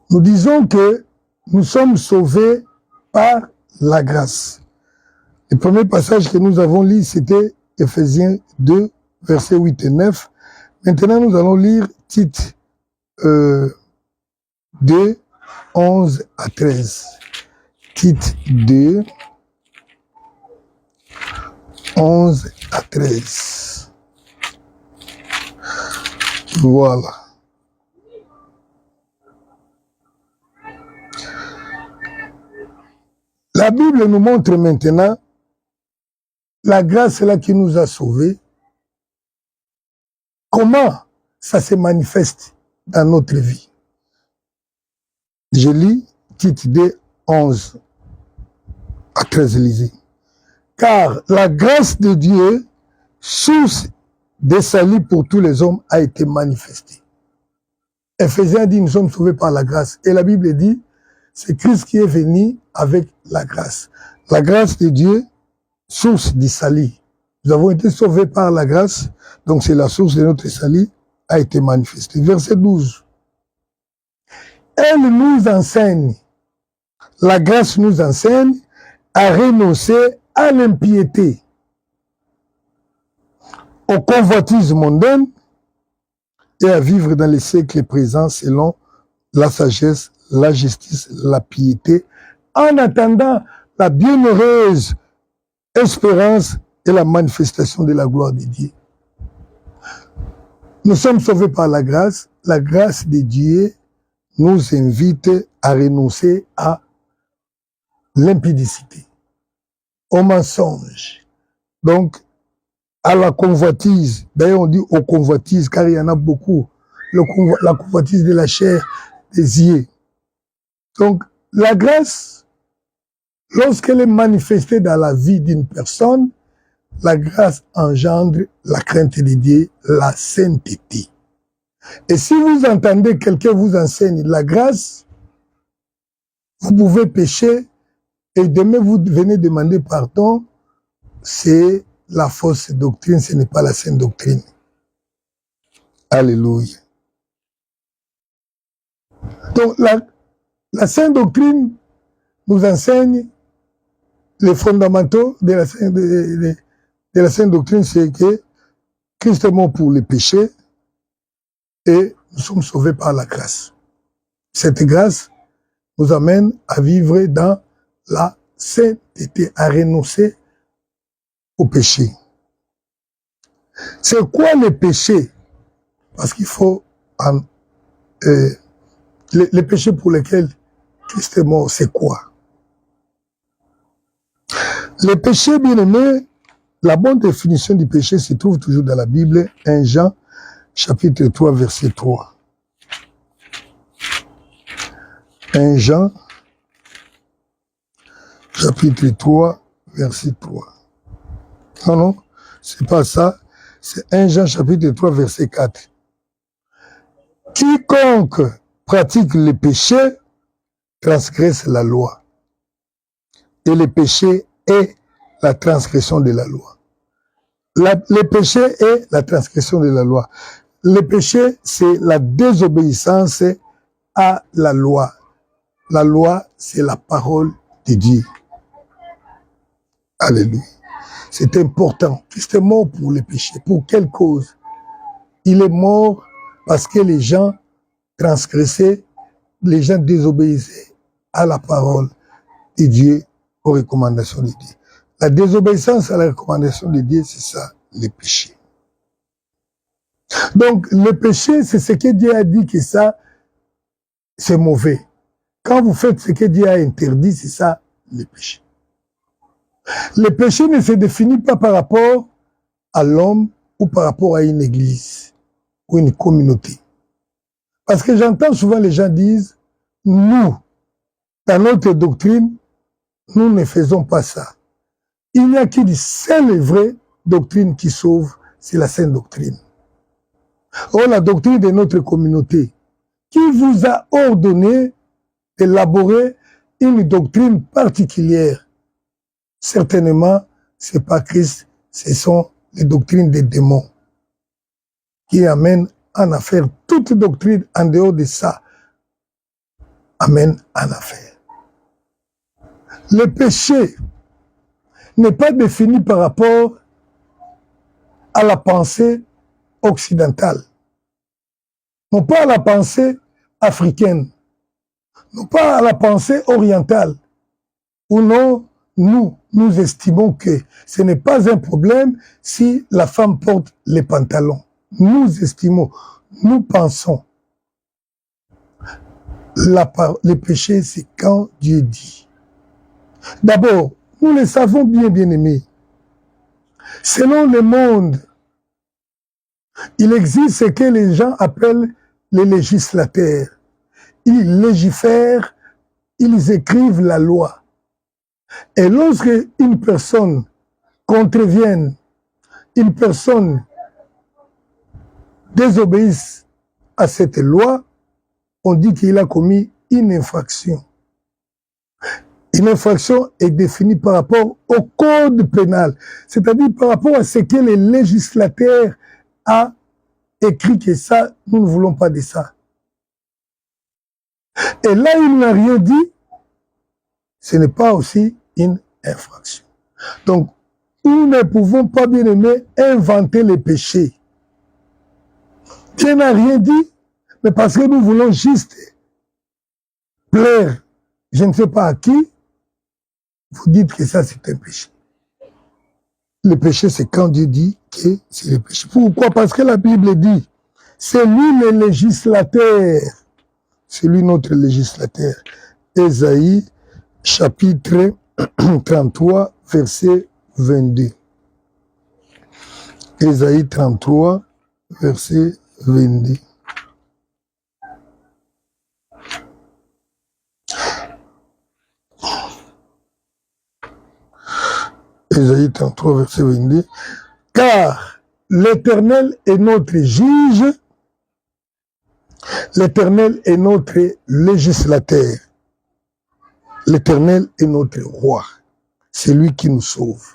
Nous disons que nous sommes sauvés par la grâce. Le premier passage que nous avons lu, c'était Éphésiens 2, versets 8 et 9. Maintenant, nous allons lire Tite 2, 11 à 13. Tite 2, 11 à 13. Voilà. La Bible nous montre maintenant la grâce là qui nous a sauvés. Comment ça se manifeste dans notre vie? Je lis Tite 2, 11 à 13, lisez. Car la grâce de Dieu, source de salut pour tous les hommes, a été manifestée. Éphésiens dit, nous sommes sauvés par la grâce. Et la Bible dit, c'est Christ qui est venu avec la grâce. La grâce de Dieu, source du salut. Nous avons été sauvés par la grâce, donc c'est la source de notre salut, a été manifestée. Verset 12. Elle nous enseigne, la grâce nous enseigne à renoncer à l'impiété, au convoitisme mondain et à vivre dans les siècles présents selon la sagesse, la justice, la piété, en attendant la bienheureuse espérance et la manifestation de la gloire de Dieu. Nous sommes sauvés par la grâce. La grâce de Dieu nous invite à renoncer à l'impudicité, au mensonge, donc à la convoitise. D'ailleurs, on dit aux convoitises, car il y en a beaucoup. La convoitise de la chair, des yeux. Donc, la grâce, lorsqu'elle est manifestée dans la vie d'une personne, la grâce engendre la crainte de Dieu, la sainteté. Et si vous entendez quelqu'un vous enseigne la grâce, vous pouvez pécher et demain vous venez demander pardon, c'est la fausse doctrine, ce n'est pas la sainte doctrine. Alléluia. Donc la sainte doctrine nous enseigne les fondamentaux de la sainte doctrine, c'est que Christ est mort pour les péchés et nous sommes sauvés par la grâce. Cette grâce nous amène à vivre dans la sainteté, à renoncer au péché. C'est quoi le péché? Parce qu'il faut les péchés pour lesquels Christ est mort, c'est quoi? Le péché, bien aimé, la bonne définition du péché se trouve toujours dans la Bible, 1 Jean, chapitre 3, verset 3. 1 Jean, chapitre 3, verset 3. Non, non, c'est pas ça. C'est 1 Jean, chapitre 3, verset 4. Quiconque pratique le péché transgresse la loi. Et le péché est la transgression de la loi. Le péché est la transgression de la loi. Le péché, c'est la désobéissance à la loi. La loi, c'est la parole de Dieu. Alléluia. C'est important. Christ est mort pour le péché. Pour quelle cause? Il est mort parce que les gens transgressaient, les gens désobéissaient à la parole de Dieu, aux recommandations de Dieu. La désobéissance à la recommandation de Dieu, c'est ça, le péché. Donc, le péché, c'est ce que Dieu a dit que ça, c'est mauvais. Quand vous faites ce que Dieu a interdit, c'est ça, le péché. Le péché ne se définit pas par rapport à l'homme ou par rapport à une église ou une communauté. Parce que j'entends souvent les gens disent, nous, dans notre doctrine, nous ne faisons pas ça. Il n'y a qu'une seule et vraie doctrine qui sauve, c'est la sainte doctrine. Or, la doctrine de notre communauté, qui vous a ordonné d'élaborer une doctrine particulière, certainement, ce n'est pas Christ, ce sont les doctrines des démons qui amènent en affaire toute doctrine en dehors de ça. amène en affaire. Le péché n'est pas défini par rapport à la pensée occidentale, non pas à la pensée africaine, non pas à la pensée orientale, ou non, nous estimons que ce n'est pas un problème si la femme porte les pantalons. Nous estimons, nous pensons, le péché, c'est quand Dieu dit. D'abord, nous le savons bien, bien aimés. Selon le monde, il existe ce que les gens appellent les législateurs. Ils légifèrent, ils écrivent la loi. Et lorsque une personne contrevient, une personne désobéisse à cette loi, on dit qu'il a commis une infraction. Une infraction est définie par rapport au code pénal, c'est-à-dire par rapport à ce que le législateur a écrit que ça, nous ne voulons pas de ça. Et là, il n'a rien dit, ce n'est pas aussi une infraction. Donc, nous ne pouvons pas, bien aimé, inventer les péchés. Dieu n'a rien dit, mais parce que nous voulons juste plaire, je ne sais pas à qui, vous dites que ça c'est un péché. Le péché, c'est quand Dieu dit que c'est le péché. Pourquoi? Parce que la Bible dit, c'est lui le législateur, c'est lui notre législateur. Ésaïe, chapitre 33, verset 22. Ésaïe 33, verset 22. Ésaïe 33, verset 22. Car l'Éternel est notre juge, l'Éternel est notre législateur, l'Éternel est notre roi. C'est lui qui nous sauve.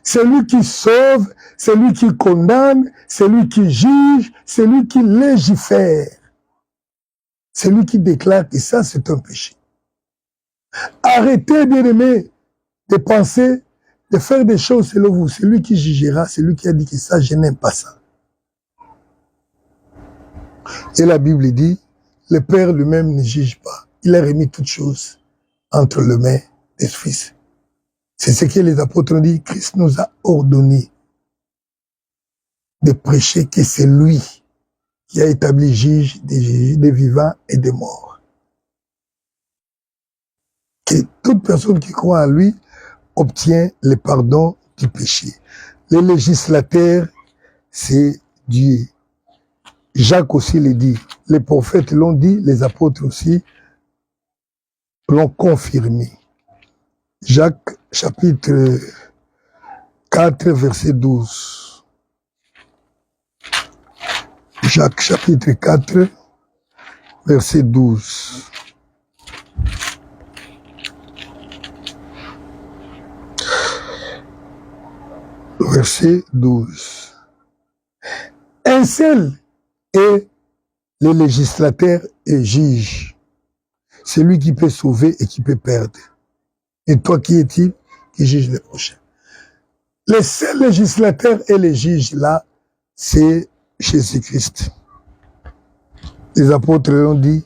C'est lui qui sauve, c'est lui qui condamne, c'est lui qui juge, c'est lui qui légifère. C'est lui qui déclare que ça, c'est un péché. Arrêtez, bien-aimés, de penser, de faire des choses selon vous. C'est lui qui jugera, c'est lui qui a dit que ça, je n'aime pas ça. Et la Bible dit, le Père lui-même ne juge pas. Il a remis toutes choses entre les mains des Fils. C'est ce que les apôtres ont dit. Christ nous a ordonné de prêcher que c'est lui qui a établi juge des vivants et des morts. Que toute personne qui croit en lui obtient le pardon du péché. Les législateurs, c'est Dieu. Jacques aussi le dit. Les prophètes l'ont dit, les apôtres aussi l'ont confirmé. Jacques, chapitre 4, verset 12. Jacques, chapitre 4, verset 12. Verset 12. Un seul est le législateur et juge. C'est lui qui peut sauver et qui peut perdre. Et toi, qui est-il qui juge le prochain? Les seuls législateurs et les juges là, c'est Jésus-Christ. Les apôtres l'ont dit,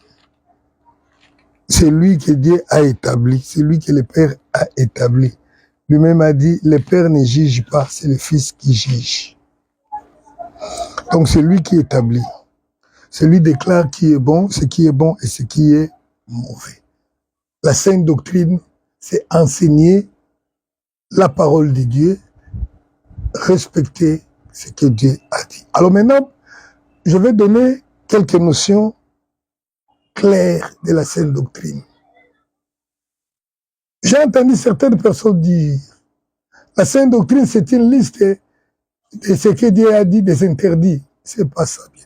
c'est lui que Dieu a établi, c'est lui que le Père a établi. Lui-même a dit, le Père ne juge pas, c'est le Fils qui juge. Donc c'est lui qui établit. C'est lui qui déclare qui est bon, ce qui est bon et ce qui est mauvais. La sainte doctrine, c'est enseigner la parole de Dieu, respecter ce que Dieu a dit. Alors maintenant, je vais donner quelques notions claires de la sainte doctrine. J'ai entendu certaines personnes dire, la sainte doctrine c'est une liste de ce que Dieu a dit, des interdits. C'est pas ça bien.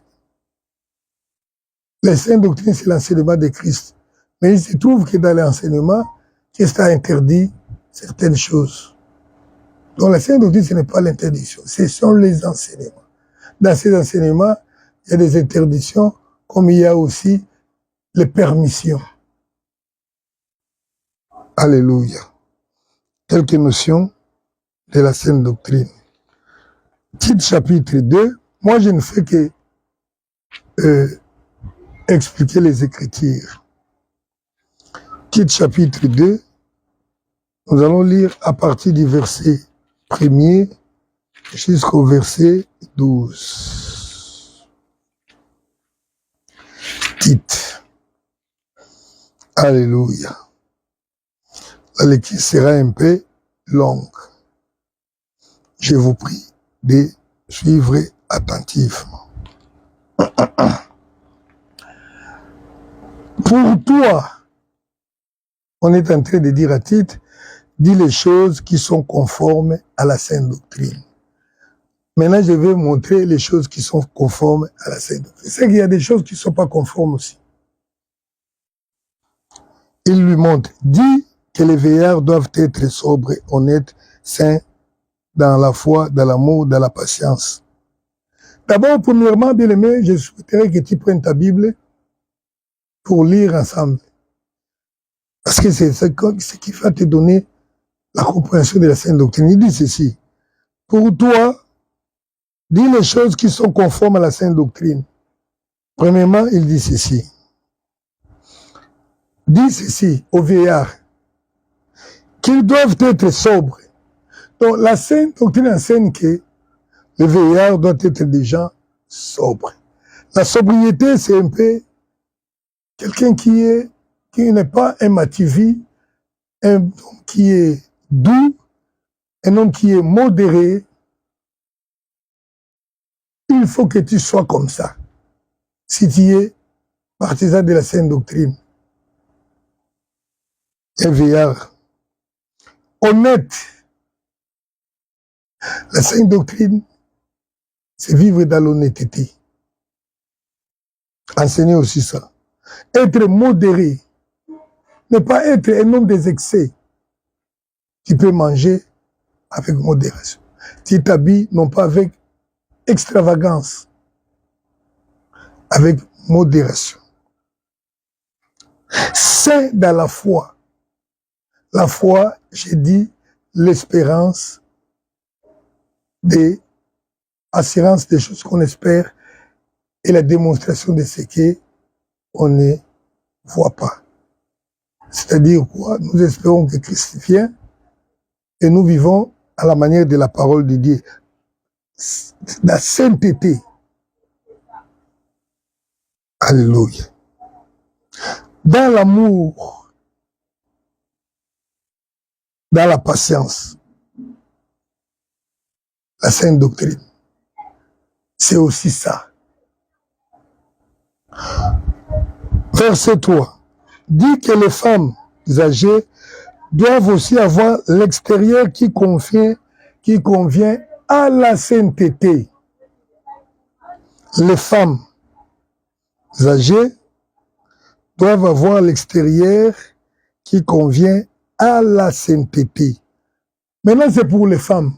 La sainte doctrine c'est l'enseignement de Christ. Mais il se trouve que dans l'enseignement, Christ a interdit certaines choses. Donc la sainte doctrine, ce n'est pas l'interdiction, ce sont les enseignements. Dans ces enseignements, il y a des interdictions, comme il y a aussi les permissions. Alléluia. Quelques notions de la sainte doctrine. Titre chapitre 2, moi je ne fais que expliquer les Écritures. Titre chapitre 2, nous allons lire à partir du verset 1er jusqu'au verset 12. Titre. Alléluia. La lecture sera un peu longue. Je vous prie de suivre attentivement. Pour toi, on est en train de dire à titre, dis les choses qui sont conformes à la sainte doctrine. Maintenant, je vais montrer les choses qui sont conformes à la sainte doctrine. C'est qu'il y a des choses qui ne sont pas conformes aussi. Il lui montre, dis que les veillards doivent être sobres, honnêtes, saints, dans la foi, dans l'amour, dans la patience. D'abord, premièrement, bien-aimé, je souhaiterais que tu prennes ta Bible pour lire ensemble. Parce que c'est ce qui va te donner la compréhension de la sainte doctrine. Il dit ceci. Pour toi, dis les choses qui sont conformes à la sainte doctrine. Premièrement, il dit ceci. Dis ceci aux vieillards, qu'ils doivent être sobres. Donc, la sainte doctrine enseigne que le vieillard doit être des gens sobres. La sobriété, c'est un peu quelqu'un qui n'est pas un mativi, un homme qui est doux, un homme qui est modéré. Il faut que tu sois comme ça, si tu es partisan de la sainte doctrine. Un vieillard honnête. La sainte doctrine, c'est vivre dans l'honnêteté. Enseigner aussi ça. Être modéré. Ne pas être un homme des excès. Tu peux manger avec modération. Tu t'habilles non pas avec extravagance, avec modération. Saint dans la foi. La foi, j'ai dit, l'espérance des assurances des choses qu'on espère et la démonstration de ce qu'on ne voit pas. C'est-à-dire quoi? Nous espérons que Christ vient et nous vivons à la manière de la parole de Dieu. La sainteté. Alléluia. Dans l'amour, dans la patience, la sainte doctrine, c'est aussi ça. Verset 3. Dit que les femmes âgées doivent aussi avoir l'extérieur qui convient à la sainteté. Les femmes âgées doivent avoir l'extérieur qui convient à la sainteté. Maintenant, c'est pour les femmes.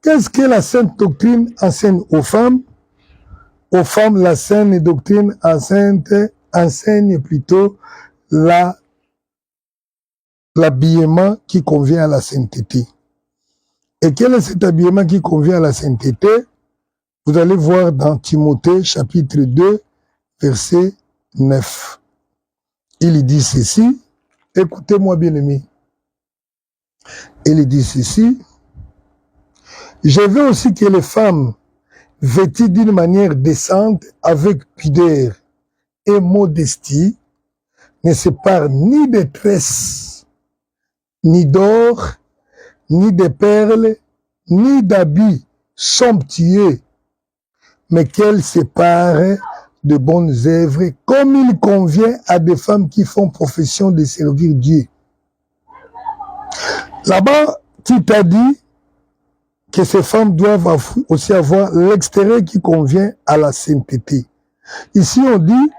Qu'est-ce que la sainte doctrine enseigne aux femmes? Aux femmes, la sainte doctrine enseigne plutôt l'habillement qui convient à la sainteté. Et quel est cet habillement qui convient à la sainteté? Vous allez voir dans Timothée chapitre 2, verset 9. Il dit ceci, écoutez-moi bien aimé. Il dit ceci, je veux aussi que les femmes vêtues d'une manière décente, avec pudeur et modestie, ne se parent ni de tresses, ni d'or, ni de perles, ni d'habits somptueux, mais qu'elles se parent de bonnes œuvres, comme il convient à des femmes qui font profession de servir Dieu. Là-bas, tu t'as dit que ces femmes doivent aussi avoir l'extérieur qui convient à la sainteté. Ici, on dit,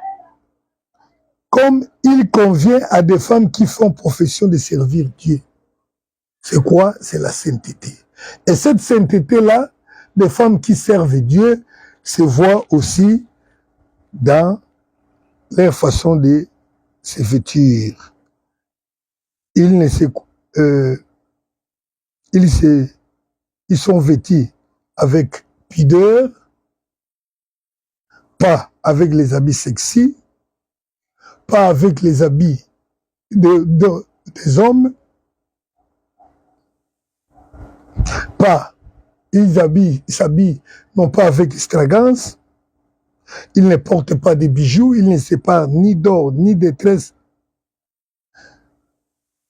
comme il convient à des femmes qui font profession de servir Dieu. C'est quoi? C'est la sainteté. Et cette sainteté-là, des femmes qui servent Dieu, se voit aussi dans leur façon de se vêtir. ils ne se, ils sont vêtus avec pudeur, pas avec les habits sexy, pas avec les habits des hommes, pas, ils s'habillent non pas avec extravagance, ils ne portent pas de bijoux, ils ne séparent ni d'or, ni de tresses.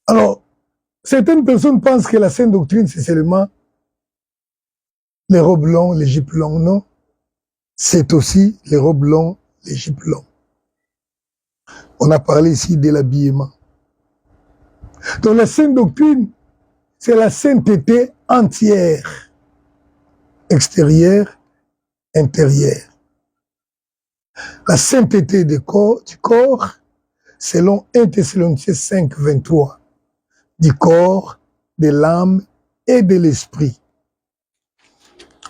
Alors, certaines personnes pensent que la sainte doctrine, c'est seulement les robes longues, les jupes longues. Non, c'est aussi les robes longues, les jupes longues. On a parlé ici de l'habillement. Donc la sainte doctrine, c'est la sainteté entière, extérieure, intérieure. La sainteté du corps, selon 1 Thessaloniciens 5, 23, du corps, de l'âme et de l'esprit.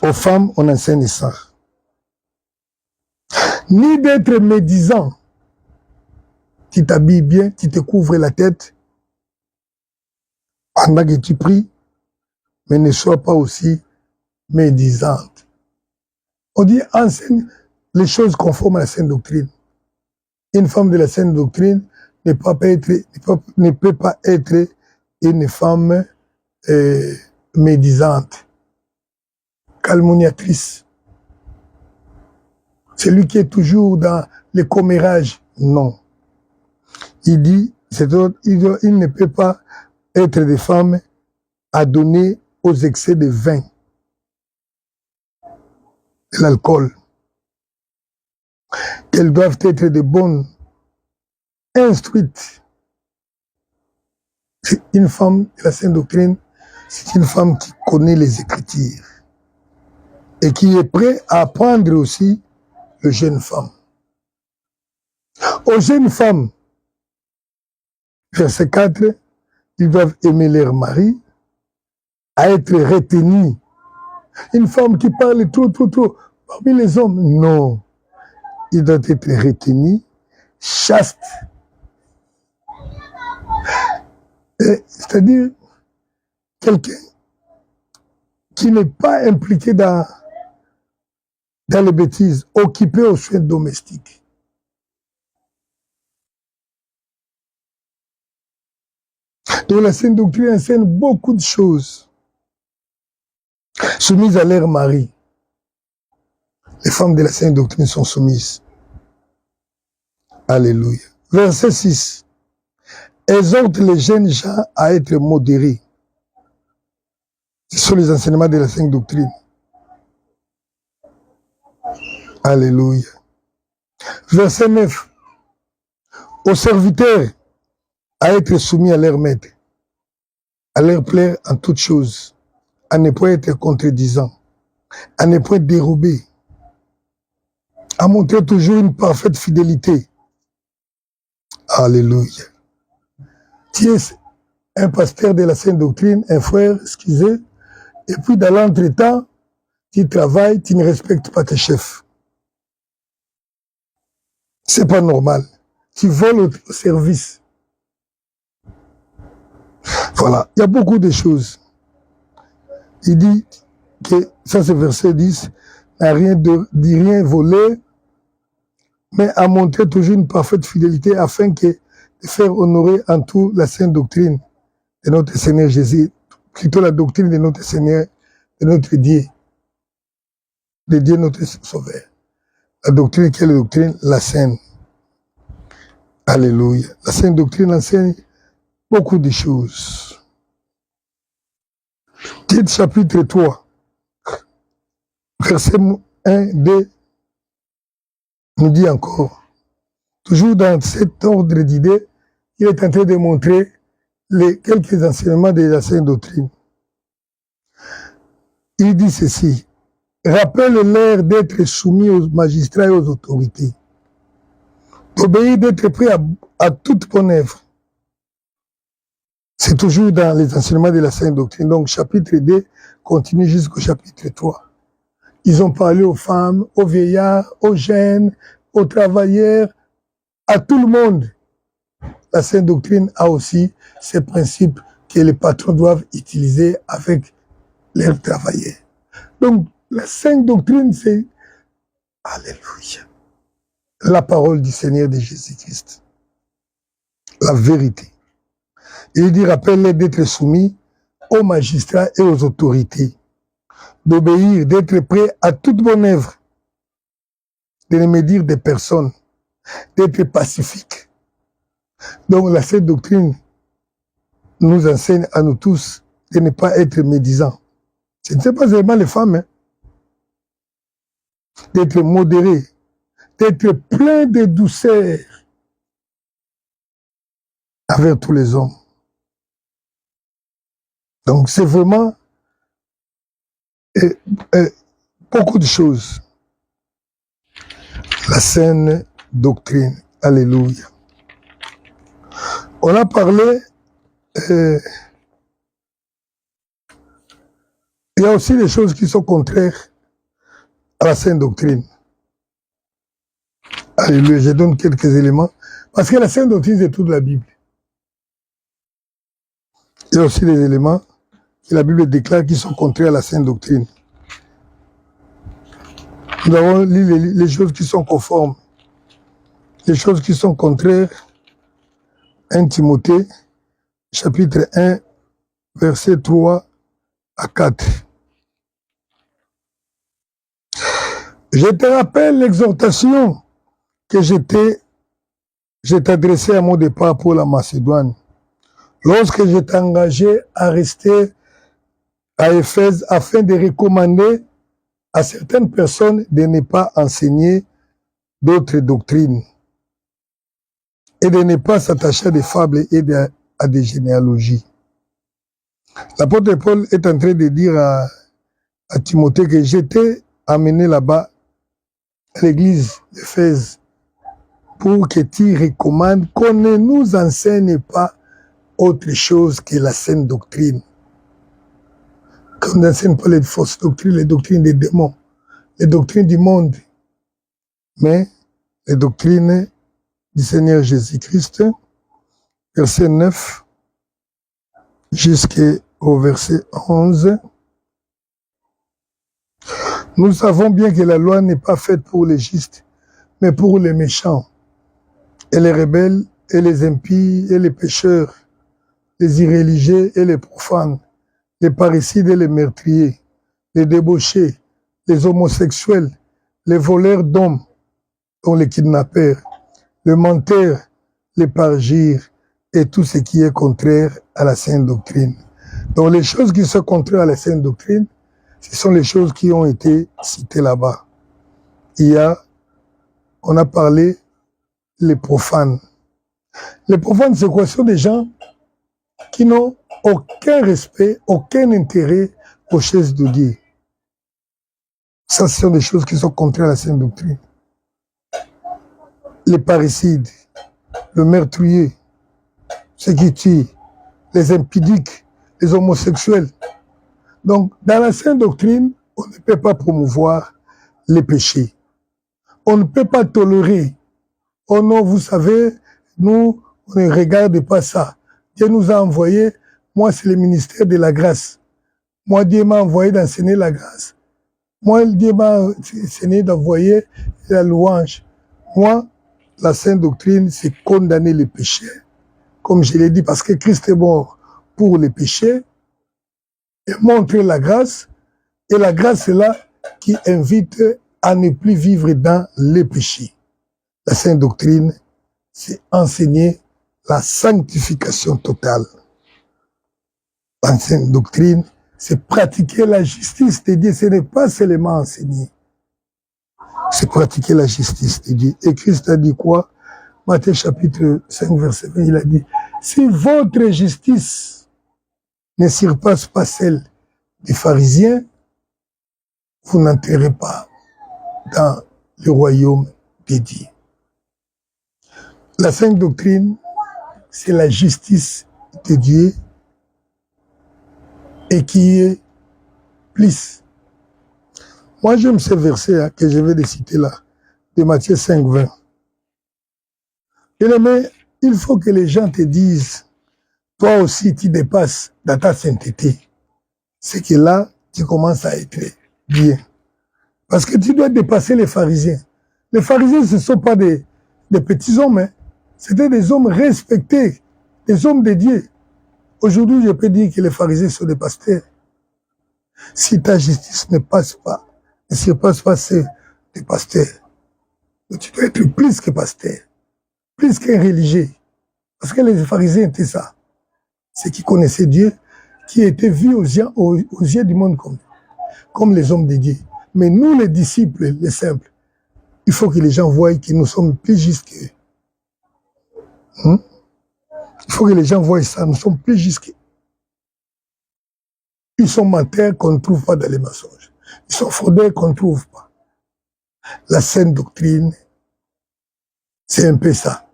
Aux femmes, on enseigne ça. Ni d'être médisant. Tu t'habilles bien, tu te couvres la tête pendant que tu pries, mais ne sois pas aussi médisante. On dit enseigne les choses conformes à la sainte doctrine. Une femme de la sainte doctrine ne peut pas être une femme médisante, calomniatrice. Celui qui est toujours dans les commérages, non. Il dit, il ne peut pas être des femmes adonnées aux excès de vin, de l'alcool. Qu'elles doivent être de bonnes, instruites. C'est une femme de la sainte doctrine, c'est une femme qui connaît les Écritures et qui est prête à apprendre aussi aux jeunes femmes. Aux jeunes femmes, verset 4, ils doivent aimer leur mari, à être retenus. Une femme qui parle trop, parmi les hommes, non. Il doit être retenu, chaste. C'est-à-dire quelqu'un qui n'est pas impliqué dans les bêtises, occupé aux soins domestiques. Donc la sainte doctrine enseigne beaucoup de choses. Soumises à leur mari. Les femmes de la sainte doctrine sont soumises. Alléluia. Verset 6. Exhorte les jeunes gens à être modérés. Ce sont les enseignements de la sainte doctrine. Alléluia. Verset 9. Aux serviteurs à être soumis à leur maître, à leur plaire en toutes choses, à ne point être contredisant, à ne point dérober, à montrer toujours une parfaite fidélité. Alléluia. Tu es un pasteur de la sainte doctrine, un frère, excusez, et puis dans l'entretemps, tu travailles, tu ne respectes pas tes chefs. C'est pas normal. Tu voles au service. Voilà, il y a beaucoup de choses. Il dit que, ça c'est verset 10, n'a rien dit rien volé, mais à montrer toujours une parfaite fidélité afin que de faire honorer en tout la sainte doctrine de notre Seigneur Jésus, plutôt la doctrine de notre Seigneur, de notre Dieu, de Dieu notre Sauveur. La doctrine, quelle doctrine? La sainte. Alléluia. La sainte doctrine enseigne beaucoup de choses. Tite chapitre 3, verset 1, 2, nous dit encore, toujours dans cet ordre d'idées, il est en train de montrer quelques enseignements de la sainte doctrine. Il dit ceci, rappelle-leur d'être soumis aux magistrats et aux autorités, d'obéir, d'être prêt à toute bonne œuvre. C'est toujours dans les enseignements de la sainte doctrine. Donc, chapitre 2 continue jusqu'au chapitre 3. Ils ont parlé aux femmes, aux vieillards, aux jeunes, aux travailleurs, à tout le monde. La Sainte Doctrine a aussi ses principes que les patrons doivent utiliser avec leurs travailleurs. Donc, la Sainte Doctrine, c'est, alléluia, la parole du Seigneur de Jésus-Christ, la vérité. Il dit, rappelle-les d'être soumis aux magistrats et aux autorités, d'obéir, d'être prêt à toute bonne œuvre, de ne médire des personnes, d'être pacifique. Donc la Sainte Doctrine nous enseigne à nous tous de ne pas être médisants. Ce n'est pas seulement les femmes, hein. D'être modéré, d'être plein de douceur envers tous les hommes. Donc c'est vraiment beaucoup de choses. La Sainte Doctrine, alléluia. On a parlé, il y a aussi des choses qui sont contraires à la Sainte Doctrine. Alléluia, je donne quelques éléments. Parce que la Sainte Doctrine, c'est toute la Bible. Il y a aussi des éléments que la Bible déclare qui sont contraires à la Sainte Doctrine. Nous avons lu les choses qui sont conformes. Les choses qui sont contraires. 1 Timothée, chapitre 1, versets 3 à 4. Je te rappelle l'exhortation que je t'adressais à mon départ pour la Macédoine. Lorsque je t'ai engagé à rester à Éphèse afin de recommander à certaines personnes de ne pas enseigner d'autres doctrines et de ne pas s'attacher à des fables et à des généalogies. L'apôtre Paul est en train de dire à Timothée que j'étais amené là-bas à l'église d'Éphèse pour que tu recommandes qu'on ne nous enseigne pas autre chose que la saine doctrine. Qu'on n'enseigne pas les fausses doctrines, les doctrines des démons, les doctrines du monde, mais les doctrines du Seigneur Jésus-Christ, verset 9 jusqu'au verset 11. Nous savons bien que la loi n'est pas faite pour les justes, mais pour les méchants, et les rebelles, et les impies, et les pécheurs, les irréligieux et les profanes, les parricides et les meurtriers, les débauchés, les homosexuels, les voleurs d'hommes, dont les kidnappeurs, les menteurs, les parjures, et tout ce qui est contraire à la sainte doctrine. Donc les choses qui sont contraires à la sainte doctrine, ce sont les choses qui ont été citées là-bas. On a parlé les profanes. Les profanes, c'est quoi? Ce sont des gens qui n'ont aucun respect, aucun intérêt aux choses de Dieu. Ça, ce sont des choses qui sont contraires à la sainte doctrine. Les parricides, le meurtrier, ceux qui tuent, les impudiques, les homosexuels. Donc, dans la sainte doctrine, on ne peut pas promouvoir les péchés. On ne peut pas tolérer. Oh non, vous savez, nous, on ne regarde pas ça. Dieu nous a envoyé, moi c'est le ministère de la grâce. Moi, Dieu m'a envoyé d'enseigner la grâce. Moi, Dieu m'a enseigné d'envoyer la louange. Moi, la sainte doctrine, c'est condamner les péchés. Comme je l'ai dit, parce que Christ est mort pour les péchés et montrer la grâce. Et la grâce est là qui invite à ne plus vivre dans les péchés. La sainte doctrine, c'est enseigner la sanctification totale. La sainte doctrine, c'est pratiquer la justice de Dieu. Ce n'est pas seulement enseigner. C'est pratiquer la justice de Dieu. Et Christ a dit quoi? Matthieu chapitre 5, verset 20, il a dit, si votre justice ne surpasse pas celle des pharisiens, vous n'entrerez pas dans le royaume de Dieu. La sainte doctrine, c'est la justice de Dieu et qui est plus. Moi, j'aime ce verset que je vais citer là, de Matthieu 5, 20. Bien aimé, il faut que les gens te disent, toi aussi tu dépasses dans ta sainteté. C'est que là, tu commences à être bien. Parce que tu dois dépasser les pharisiens. Les pharisiens, ce ne sont pas des petits hommes, hein. C'était des hommes respectés, des hommes de Dieu. Aujourd'hui, je peux dire que les pharisiens sont des pasteurs. Si ta justice ne passe pas, ne se passe pas, c'est des pasteurs. Donc, tu dois être plus que pasteur, plus qu'un religieux. Parce que les pharisiens étaient ça. Ceux qui connaissaient Dieu, qui étaient vus aux yeux du monde comme les hommes de Dieu. Mais nous, les disciples, les simples, il faut que les gens voient que nous sommes plus justes qu'eux. Il faut que les gens voient ça, nous sommes plus justes qu'eux. Ils sont menteurs qu'on ne trouve pas dans les mensonges. Ils sont fraudeurs qu'on ne trouve pas. La saine doctrine, c'est un peu ça.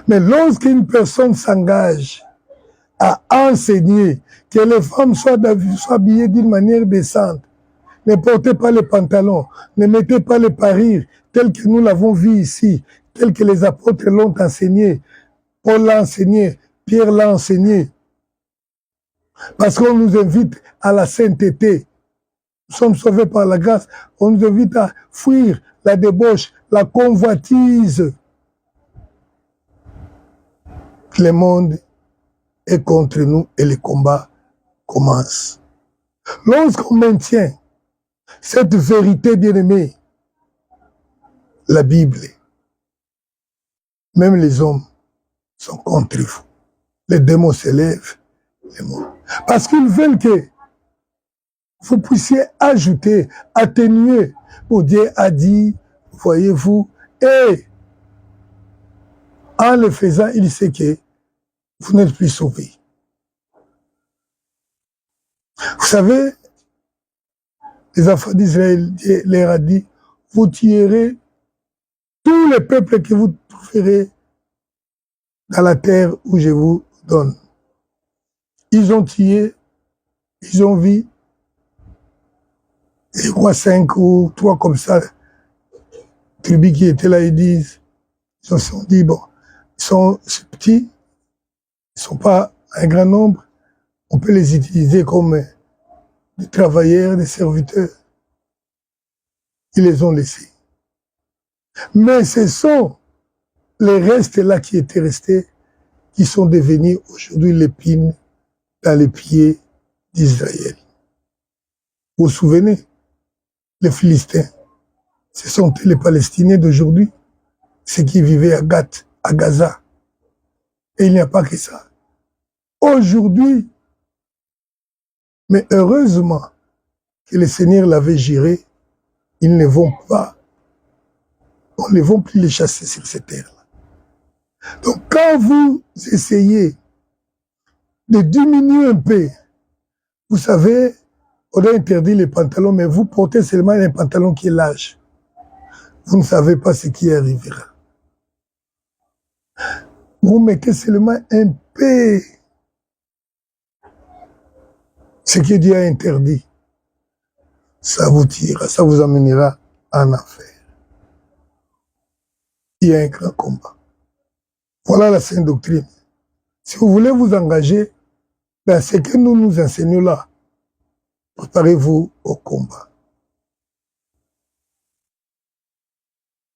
Mais lorsqu'une personne s'engage à enseigner que les femmes soient habillées d'une manière décente, ne portez pas les pantalons, ne mettez pas les parures tels que nous l'avons vu ici, tels que les apôtres l'ont enseigné, Paul l'a enseigné, Pierre l'a enseigné. Parce qu'on nous invite à la sainteté. Nous sommes sauvés par la grâce. On nous invite à fuir la débauche, la convoitise. Le monde est contre nous et le combat commence. Lorsqu'on maintient cette vérité bien-aimée, la Bible, même les hommes sont contre vous. Les démons s'élèvent, parce qu'ils veulent que vous puissiez ajouter, atténuer. Pour Dieu a dit, voyez-vous, et en le faisant, il sait que vous n'êtes plus sauvés. Vous savez, les enfants d'Israël leur a dit, vous tuerez tous les peuples que vous trouverez dans la terre où je vous donne. Ils ont tué, ils ont vu, je crois 5 ou 3 comme ça, tribus qui étaient là, ils se sont dit, bon, ils sont petits, ils ne sont pas un grand nombre, on peut les utiliser comme des travailleurs, des serviteurs. Ils les ont laissés. Mais ce sont les restes là qui étaient restés, qui sont devenus aujourd'hui l'épine dans les pieds d'Israël. Vous vous souvenez, les Philistins, ce sont les Palestiniens d'aujourd'hui, ceux qui vivaient à Gath, à Gaza. Et il n'y a pas que ça. Aujourd'hui, mais heureusement que le Seigneur l'avait géré, ils ne vont pas, on ne vont plus les chasser sur cette terre-là. Donc quand vous essayez de diminuer un peu, vous savez, on a interdit les pantalons, mais vous portez seulement un pantalon qui est large. Vous ne savez pas ce qui arrivera. Vous mettez seulement un peu ce que Dieu a interdit. Ça vous tirera, ça vous amènera en enfer. Il y a un grand combat. Voilà la sainte doctrine. Si vous voulez vous engager dans ce que nous nous enseignons là, préparez-vous au combat.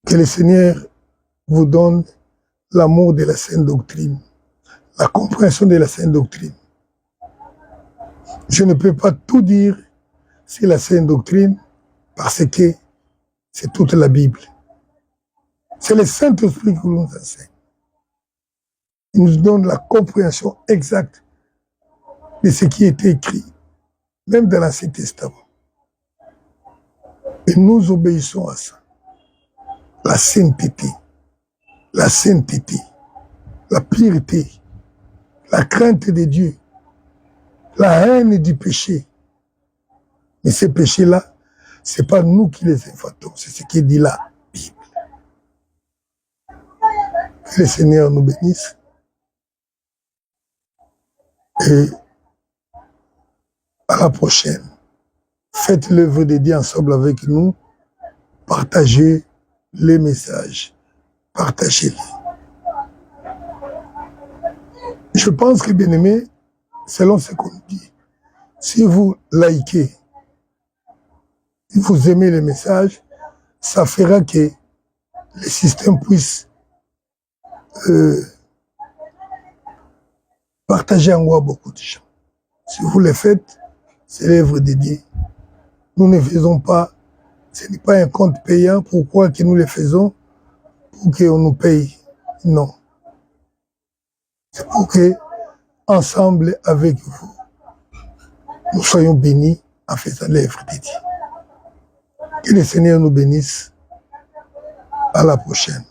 Que le Seigneur vous donne l'amour de la sainte doctrine, la compréhension de la sainte doctrine. Je ne peux pas tout dire sur la sainte doctrine parce que c'est toute la Bible. C'est le Saint-Esprit qui nous enseigne. Il nous donne la compréhension exacte de ce qui est écrit, même dans l'Ancien Testament. Et nous obéissons à ça. La sainteté, la pureté, la crainte de Dieu, la haine du péché. Mais ces péchés-là, ce n'est pas nous qui les inventons, c'est ce qui dit la Bible. Que le Seigneur nous bénisse. Et à la prochaine. Faites l'œuvre de Dieu ensemble avec nous. Partagez les messages. Partagez-les. Je pense que, bien aimé, selon ce qu'on dit, si vous likez, si vous aimez les messages, ça fera que le système puisse partager en moi beaucoup de gens. Si vous le faites, c'est l'œuvre de Dieu. Nous ne faisons pas, ce n'est pas un compte payant. Pourquoi que nous le faisons? Pour qu'on nous paye. Non. C'est pour que, ensemble avec vous, nous soyons bénis en faisant l'œuvre de Dieu. Que le Seigneur nous bénisse. À la prochaine.